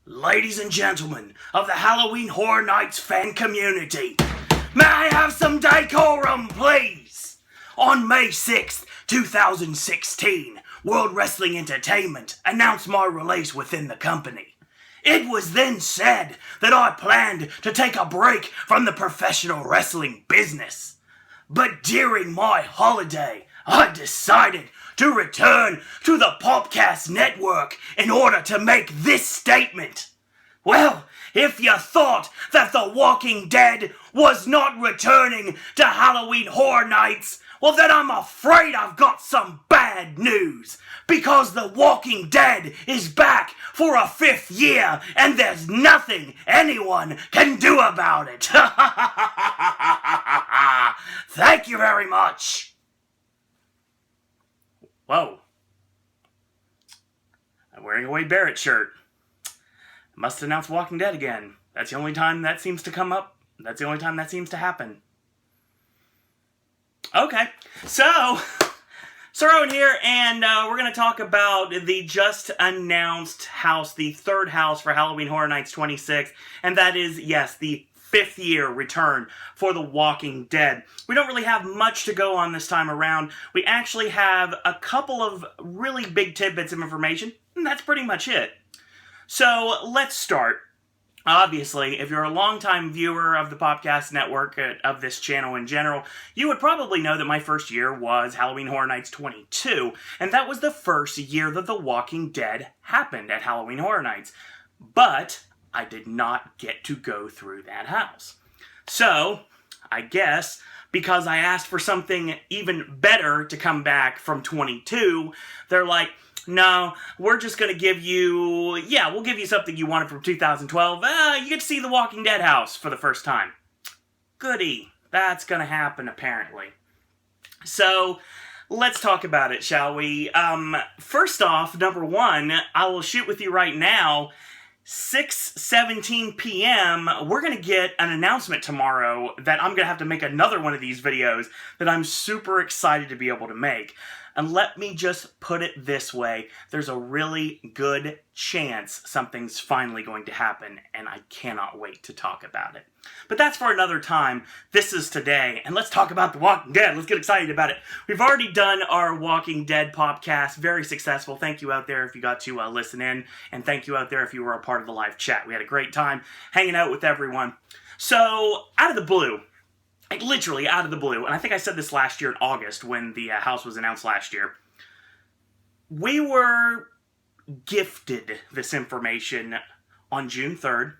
Ladies and gentlemen of the Halloween Horror Nights fan community, may I have some decorum, please? On May 6th, 2016, World Wrestling Entertainment announced my release within the company. It was then said that I planned to take a break from the professional wrestling business. But during my holiday, I decided to return to the Popcast network in order to make this statement. Well, if you thought that The Walking Dead was not returning to Halloween Horror Nights, well then I'm afraid I've got some bad news, because The Walking Dead is back for a 5th year and there's nothing anyone can do about it. Thank you very much. Whoa. I'm wearing a Wade Barrett shirt. Must announce Walking Dead again. That's the only time that seems to come up. That's the only time that seems to happen. Okay, so Rowan here, and we're going to talk about the just announced house, the 3rd house for Halloween Horror Nights 26, and that is, yes, the 5th year return for The Walking Dead. We don't really have much to go on this time around. We actually have a couple of really big tidbits of information, and that's pretty much it. So let's start. Obviously, if you're a longtime viewer of the Popcast network, of this channel in general, you would probably know that my first year was Halloween Horror Nights 22, and that was the first year that The Walking Dead happened at Halloween Horror Nights. But I did not get to go through that house. So, I guess, because I asked for something even better to come back from 22, they're like, no, we're just going to give you, we'll give you something you wanted from 2012. You get to see The Walking Dead house for the first time. Goody. That's going to happen, apparently. So, let's talk about it, shall we? First off, number one, I will shoot with you right now. 6:17 p.m., we're going to get an announcement tomorrow that I'm going to have to make another one of these videos that I'm super excited to be able to make. And let me just put it this way, there's a really good chance something's finally going to happen, and I cannot wait to talk about it. But that's for another time. This is today, and let's talk about The Walking Dead. Let's get excited about it. We've already done our Walking Dead podcast, very successful. Thank you out there if you got to listen in, and thank you out there if you were a part of the live chat. We had a great time hanging out with everyone. So, out of the blue, like literally out of the blue, and I think I said this last year in August when the house was announced last year, we were gifted this information on June 3rd,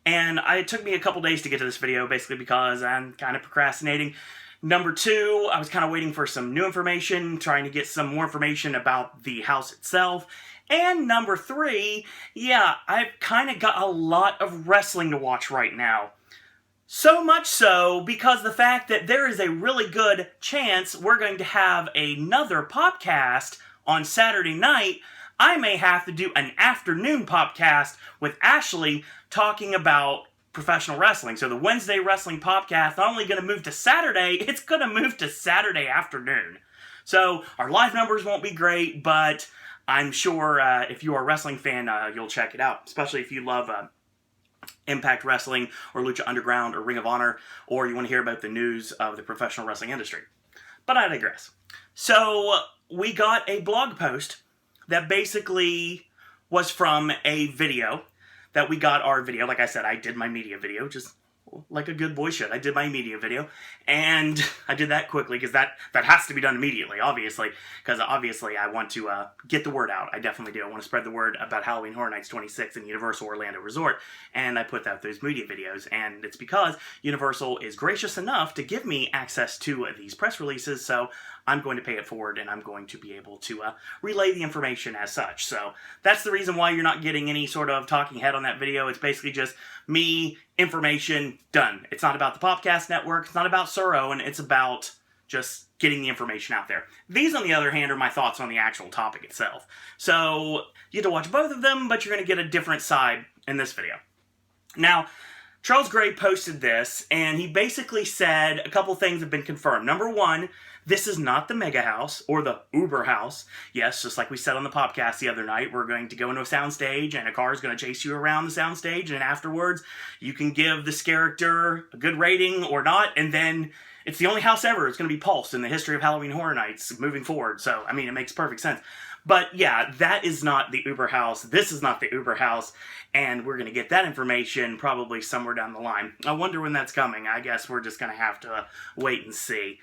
and it took me a couple days to get to this video, basically because I'm kind of procrastinating. Number two, I was kind of waiting for some new information, trying to get some more information about the house itself. And number three, I've kind of got a lot of wrestling to watch right now. So much so, because the fact that there is a really good chance we're going to have another podcast on Saturday night, I may have to do an afternoon podcast with Ashley talking about professional wrestling. So the Wednesday Wrestling Podcast not only going to move to Saturday, it's going to move to Saturday afternoon. So our live numbers won't be great, but I'm sure if you are a wrestling fan, you'll check it out, especially if you love Impact Wrestling, or Lucha Underground, or Ring of Honor, or you want to hear about the news of the professional wrestling industry. But I digress. So, we got a blog post that basically was from a video that we got our video. Like I said, I did my media video, just like a good boy should. I did my media video, and I did that quickly, because that has to be done immediately, obviously, because obviously I want to get the word out. I definitely do. I want to spread the word about Halloween Horror Nights 26 and Universal Orlando Resort, and I put out those media videos, and it's because Universal is gracious enough to give me access to these press releases, so I'm going to pay it forward, and I'm going to be able to relay the information as such. So that's the reason why you're not getting any sort of talking head on that video. It's basically just me, information, done. It's not about the Popcast network, it's not about Suro, and it's about just getting the information out there. These, on the other hand, are my thoughts on the actual topic itself. So you get to watch both of them, but you're going to get a different side in this video. Now, Charles Gray posted this, and he basically said a couple things have been confirmed. Number one, this is not the mega house or the Uber house. Yes, just like we said on the Popcast the other night, we're going to go into a soundstage and a car is going to chase you around the soundstage, and afterwards you can give this character a good rating or not, and then it's the only house ever. It's going to be Pulse in the history of Halloween Horror Nights moving forward. So, I mean, it makes perfect sense. But yeah, that is not the Uber house. This is not the Uber house. And we're going to get that information probably somewhere down the line. I wonder when that's coming. I guess we're just going to have to wait and see.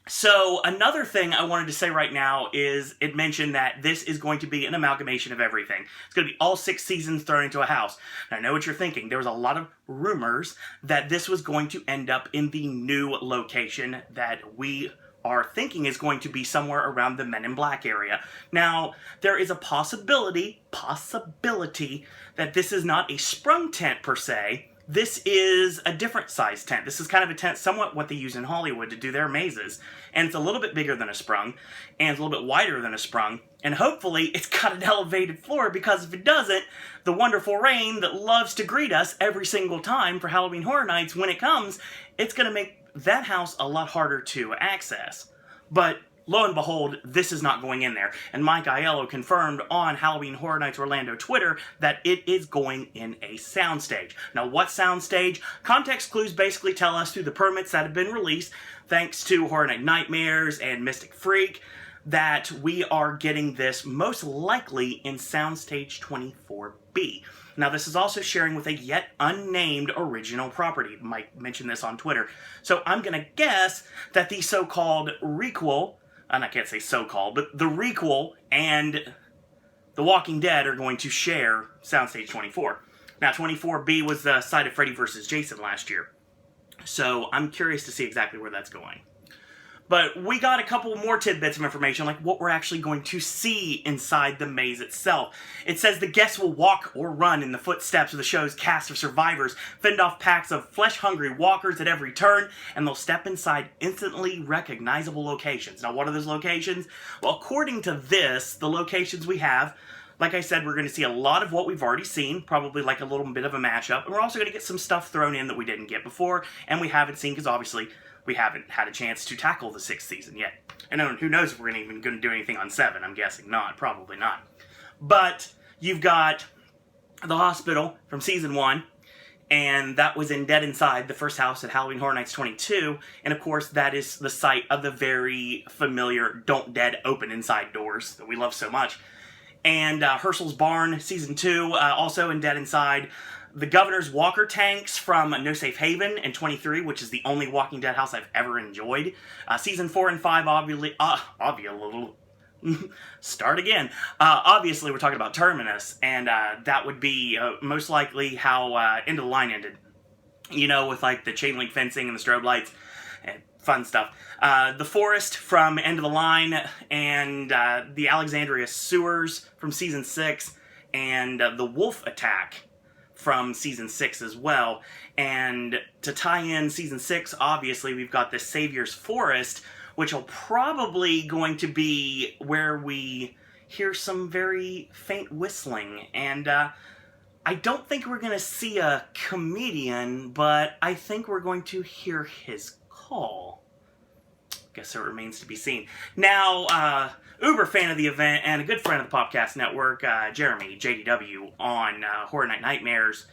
So another thing I wanted to say right now is it mentioned that this is going to be an amalgamation of everything. It's going to be all 6 seasons thrown into a house. And I know what you're thinking. There was a lot of rumors that this was going to end up in the new location that we are thinking is going to be somewhere around the Men in Black area. Now, there is a possibility that this is not a sprung tent per se. This is a different size tent. This is kind of a tent, somewhat what they use in Hollywood to do their mazes. And it's a little bit bigger than a sprung, and it's a little bit wider than a sprung, and hopefully it's got an elevated floor, because if it doesn't, the wonderful rain that loves to greet us every single time for Halloween Horror Nights, when it comes, it's going to make that house a lot harder to access. But lo and behold, this is not going in there. And Mike Aiello confirmed on Halloween Horror Nights Orlando Twitter that it is going in a soundstage. Now, what soundstage? Context clues basically tell us through the permits that have been released, thanks to Horror Night Nightmares and Mystic Freak, that we are getting this most likely in Soundstage 24B. Now, this is also sharing with a yet unnamed original property. Mike mentioned this on Twitter. So I'm going to guess that the so-called requel, and I can't say so-called, but the requel and The Walking Dead are going to share Soundstage 24. Now, 24B was the site of Freddy vs. Jason last year. So I'm curious to see exactly where that's going. But we got a couple more tidbits of information, like what we're actually going to see inside the maze itself. It says the guests will walk or run in the footsteps of the show's cast of survivors, fend off packs of flesh-hungry walkers at every turn, and they'll step inside instantly recognizable locations. Now, what are those locations? Well, according to this, the locations we have, like I said, we're going to see a lot of what we've already seen, probably like a little bit of a mashup, and we're also going to get some stuff thrown in that we didn't get before, and we haven't seen, because obviously we haven't had a chance to tackle the 6th season yet. And who knows if we're even going to do anything on 7. I'm guessing not. Probably not. But you've got the hospital from Season 1, and that was in Dead Inside, the first house at Halloween Horror Nights 22, and of course that is the site of the very familiar Don't Dead Open Inside doors that we love so much. And Herschel's Barn, Season 2, also in Dead Inside. The Governor's Walker tanks from No Safe Haven in 23, which is the only Walking Dead house I've ever enjoyed. Season 4 and 5, obviously, start again. Obviously, we're talking about Terminus, and that would be most likely how End of the Line ended. You know, with like the chain link fencing and the strobe lights and fun stuff. The Forest from End of the Line, and the Alexandria Sewers from Season 6, and the Wolf Attack from Season 6 as well. And to tie in Season 6, obviously, we've got this Savior's Forest, which will probably going to be where we hear some very faint whistling. And I don't think we're going to see a comedian, but I think we're going to hear his call. Guess it remains to be seen. Now, uber fan of the event and a good friend of the Popcast Network, Jeremy, JDW, on Horror Night Nightmares,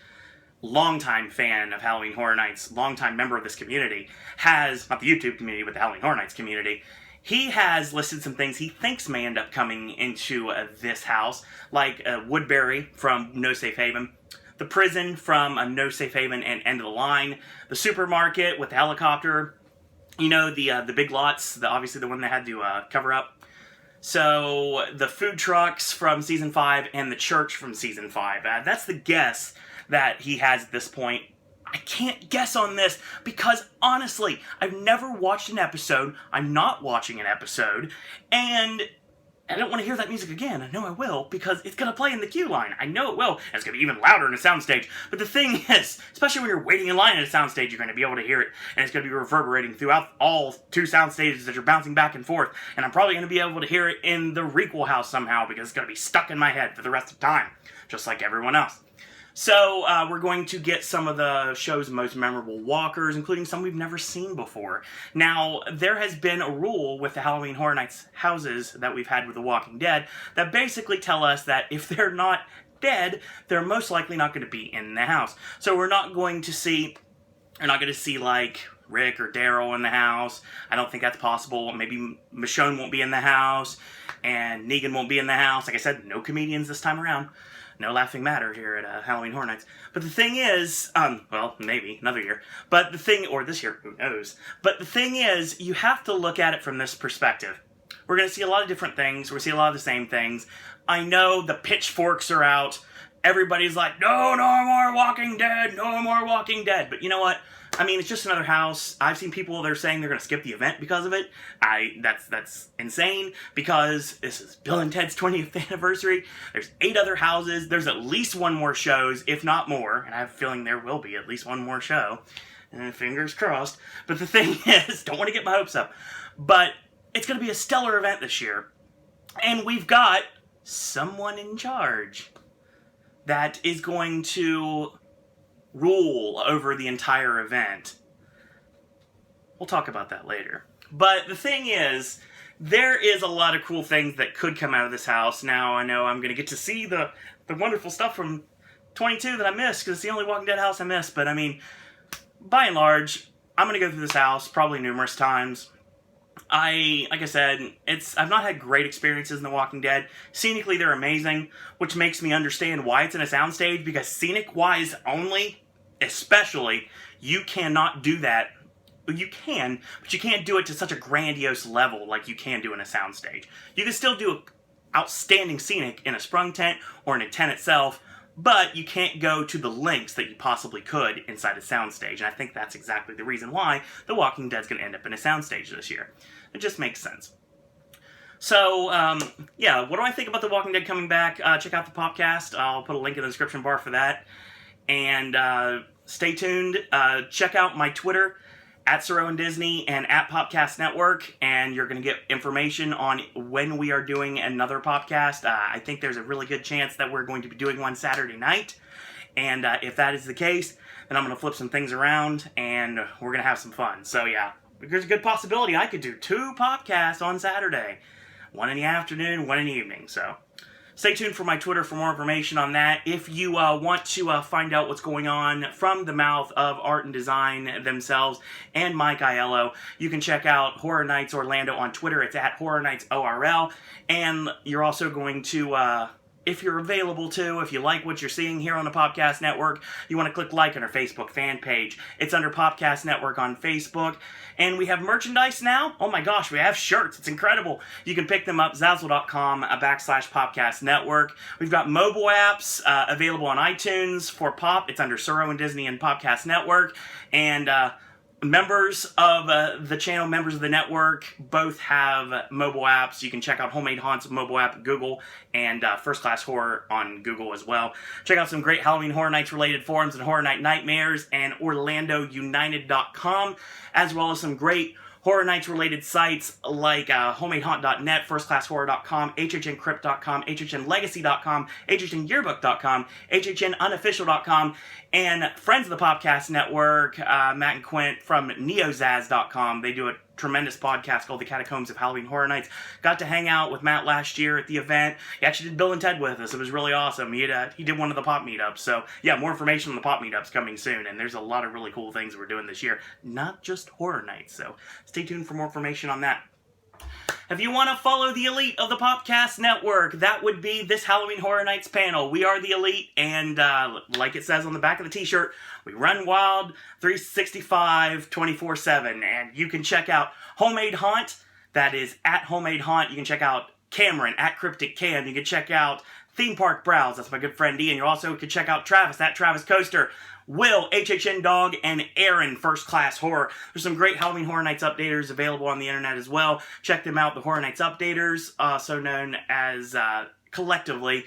longtime fan of Halloween Horror Nights, longtime member of this community, has, not the YouTube community, but the Halloween Horror Nights community, he has listed some things he thinks may end up coming into this house, like Woodbury from No Safe Haven, the prison from No Safe Haven and End of the Line, the supermarket with the helicopter, you know, the Big Lots, obviously the one they had to cover up. So, the food trucks from Season 5 and the church from Season 5. That's the guess that he has at this point. I can't guess on this because, honestly, I've never watched an episode. I'm not watching an episode. And I don't want to hear that music again. I know I will, because it's going to play in the queue line. I know it will. And it's going to be even louder in a soundstage. But the thing is, especially when you're waiting in line at a soundstage, you're going to be able to hear it. And it's going to be reverberating throughout all 2 sound stages that you're bouncing back and forth. And I'm probably going to be able to hear it in the requel house somehow, because it's going to be stuck in my head for the rest of the time. Just like everyone else. So we're going to get some of the show's most memorable walkers, including some we've never seen before. Now, there has been a rule with the Halloween Horror Nights houses that we've had with The Walking Dead that basically tell us that if they're not dead, they're most likely not going to be in the house. So we're not going to see, like, Rick or Daryl in the house. I don't think that's possible. Maybe Michonne won't be in the house, and Negan won't be in the house. Like I said, no comedians this time around. No laughing matter here at Halloween Horror Nights. But the thing is, well, maybe another year. But the thing, or this year, who knows? But the thing is, you have to look at it from this perspective. We're going to see a lot of different things. We're going to see a lot of the same things. I know the pitchforks are out. Everybody's like, no more Walking Dead, no more Walking Dead. But you know what? I mean, it's just another house. I've seen people that are saying they're going to skip the event because of it. That's insane, because this is Bill and Ted's 20th anniversary. There's 8 other houses. There's at least one more shows, if not more. And I have a feeling there will be at least one more show. And fingers crossed. But the thing is, don't want to get my hopes up, but it's going to be a stellar event this year. And we've got someone in charge that is going to rule over the entire event. We'll talk about that later. But the thing is, there is a lot of cool things that could come out of this house. Now, I know I'm going to get to see the wonderful stuff from 22 that I missed, because it's the only Walking Dead house I missed. But, I mean, by and large, I'm going to go through this house probably numerous times. Like I said, I've not had great experiences in The Walking Dead. Scenically, they're amazing, which makes me understand why it's in a soundstage, because scenic-wise only, especially, you cannot do that. You can, but you can't do it to such a grandiose level like you can do in a soundstage. You can still do outstanding scenic in a sprung tent or in a tent itself, but you can't go to the lengths that you possibly could inside a soundstage. And I think that's exactly the reason why The Walking Dead's going to end up in a soundstage this year. It just makes sense. So, yeah, what do I think about The Walking Dead coming back? Check out the Popcast. I'll put a link in the description bar for that. And stay tuned. Check out my Twitter, @SirOwenDisney and @Popcast Network, and you're going to get information on when we are doing another podcast. I think there's a really good chance that we're going to be doing one Saturday night, and if that is the case, then I'm going to flip some things around, and we're going to have some fun. So yeah, there's a good possibility I could do 2 podcasts on Saturday. One in the afternoon, one in the evening, so stay tuned for my Twitter for more information on that. If you want to find out what's going on from the mouth of art and design themselves and Mike Aiello, you can check out Horror Nights Orlando on Twitter. It's @HorrorNightsORL. And you're also going to, if you're available to, if you like what you're seeing here on the Popcast Network, you want to click like on our Facebook fan page. It's under Popcast Network on Facebook. And we have merchandise now. Oh my gosh, we have shirts. It's incredible. You can pick them up, Zazzle.com /Popcast Network. We've got mobile apps available on iTunes for Pop. It's under SirOwenDisney and Popcast Network. And members of the channel, members of the network, both have mobile apps. You can check out Homemade Haunt's mobile app at Google, and First Class Horror on Google as well. Check out some great Halloween Horror Nights related forums and Horror Night Nightmares and OrlandoUnited.com, as well as some great Horror Nights related sites like HomemadeHaunt.net, FirstClassHorror.com, HHNCrypt.com, HHNLegacy.com, HHNYearbook.com, HHNUnofficial.com, and friends of the Popcast Network, Matt and Quint from NeoZaz.com. They do a tremendous podcast called The Catacombs of Halloween Horror Nights. Got to hang out with Matt last year at the event. He actually did Bill and Ted with us. It was really awesome. He did one of the Pop meetups. So yeah, more information on the Pop meetups coming soon. And there's a lot of really cool things we're doing this year. Not just Horror Nights. So stay tuned for more information on that. If you want to follow the elite of the Popcast Network, that would be this Halloween Horror Nights panel. We are the elite, and like it says on the back of the t-shirt, we run wild 365 24/7. And you can check out Homemade Haunt. That is @Homemade Haunt. You can check out Cameron @CrypticCam. You can check out Theme Park Browse. That's my good friend Ian. You also can check out Travis @TravisCoaster. Will, HHN Dog, and Aaron, First Class Horror. There's some great Halloween Horror Nights updaters available on the internet as well. Check them out, the Horror Nights updaters, also known as, collectively,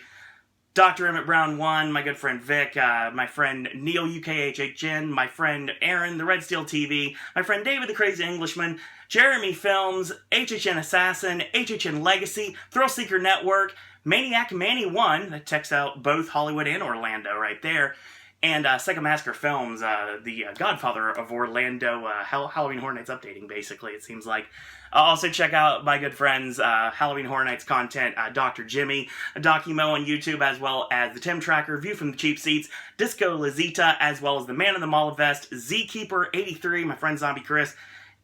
Dr. Emmett Brown 1, my good friend Vic, my friend Neil UKHHN, my friend Aaron, the Red Steel TV, my friend David the Crazy Englishman, Jeremy Films, HHN Assassin, HHN Legacy, Thrill Seeker Network, Maniac Manny1, that checks out both Hollywood and Orlando right there, and Psycho Massacre Films, the godfather of Orlando Halloween Horror Nights updating, basically, it seems like. Also check out my good friends, Halloween Horror Nights content, Dr. Jimmy, Documo on YouTube, as well as the Tim Tracker, View from the Cheap Seats, Disco Lazita, as well as the Man in the Mall Vest, Zkeeper83, my friend Zombie Chris,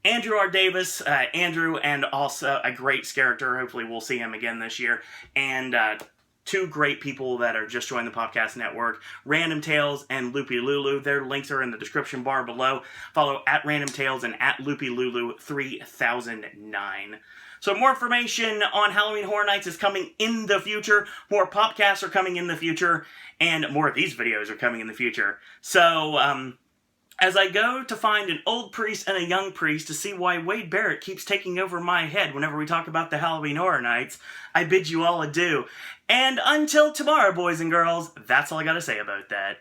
Andrew R. Davis, Andrew, and also a great character, hopefully we'll see him again this year, and two great people that are just joined the Popcast network, Random Tales and Loopy Lulu. Their links are in the description bar below. Follow at Random Tales and at Loopy Lulu 3009. So more information on Halloween Horror Nights is coming in the future. More Popcasts are coming in the future. And more of these videos are coming in the future. So, as I go to find an old priest and a young priest to see why Wade Barrett keeps taking over my head whenever we talk about the Halloween Horror Nights, I bid you all adieu. And until tomorrow, boys and girls, that's all I gotta say about that.